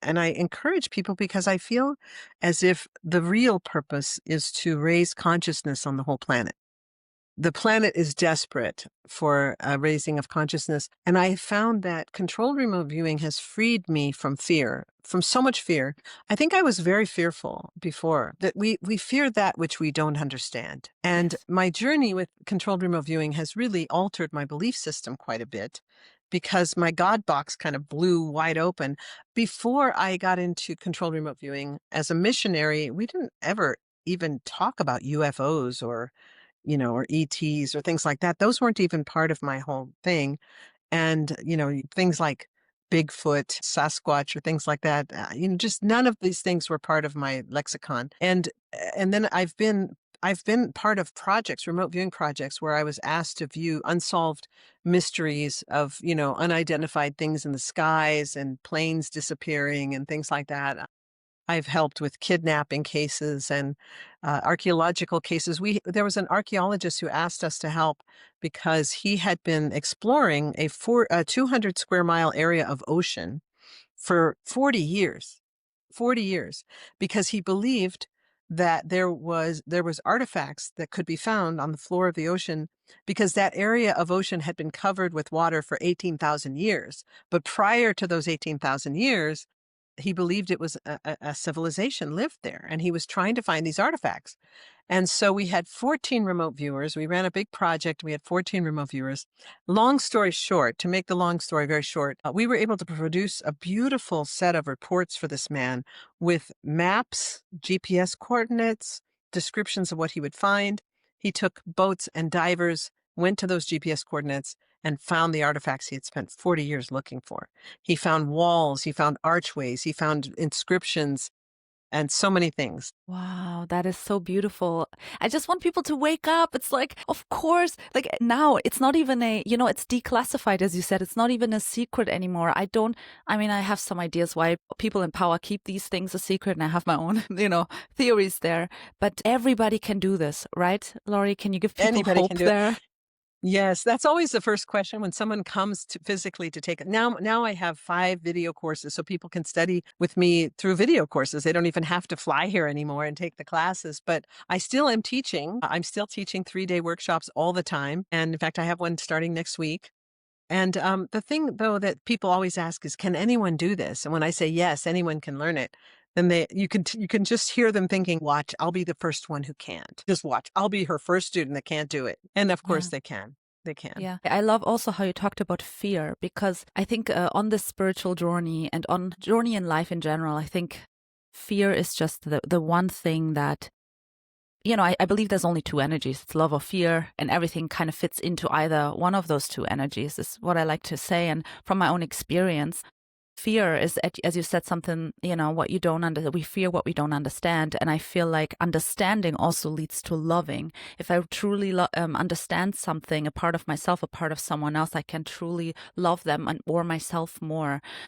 And I encourage people because I feel as if the real purpose is to raise consciousness on the whole planet. The planet is desperate for a raising of consciousness. And I found that controlled remote viewing has freed me from fear, from so much fear. I think I was very fearful before, that we fear that which we don't understand. And Yes. my journey with controlled remote viewing has really altered my belief system quite a bit because my God box kind of blew wide open. Before I got into controlled remote viewing as a missionary, we didn't ever even talk about UFOs or ETs or things like that. Those weren't even part of my whole thing. And, things like Bigfoot, Sasquatch, or things like that, just none of these things were part of my lexicon. And then I've been part of projects, remote viewing projects, where I was asked to view unsolved mysteries of, unidentified things in the skies and planes disappearing and things like that. I've helped with kidnapping cases and archaeological cases. There was an archaeologist who asked us to help because he had been exploring a 200 square mile area of ocean for 40 years, 40 years, because he believed that there was artifacts that could be found on the floor of the ocean because that area of ocean had been covered with water for 18,000 years. But prior to those 18,000 years, he believed it was a civilization lived there, and he was trying to find these artifacts. And so we had 14 remote viewers. We ran a big project. We had 14 remote viewers. Long story short, to make the long story very short, we were able to produce a beautiful set of reports for this man with maps, GPS coordinates, descriptions of what he would find. He took boats and divers, went to those GPS coordinates, and found the artifacts he had spent 40 years looking for. He found walls, he found archways, he found inscriptions, and so many things. Wow, that is so beautiful. I just want people to wake up. It's like, of course, like now it's not even it's declassified, as you said. It's not even a secret anymore. I have some ideas why people in power keep these things a secret, and I have my own, theories there. But everybody can do this, right? Laurie, can you give people Anybody can hope do it. there? Yes, that's always the first question when someone comes to physically to take it. Now I have 5 video courses so people can study with me through video courses. They don't even have to fly here anymore and take the classes, but I still am teaching. I'm still teaching 3-day workshops all the time. And in fact, I have one starting next week. And the thing, though, that people always ask is, can anyone do this? And when I say yes, anyone can learn it, then you can just hear them thinking, watch, I'll be the first one who can't. Just watch, I'll be her first student that can't do it. And of course Yeah. they can. They can. Yeah, I love also how you talked about fear, because I think on this spiritual journey and on journey in life in general, I think fear is just the one thing that, I believe there's only two energies. It's love or fear, and everything kind of fits into either one of those two energies, is what I like to say. And from my own experience, fear is, as you said, something, what you don't we fear what we don't understand. And I feel like understanding also leads to loving. If I truly understand something, a part of myself, a part of someone else, I can truly love them or myself more.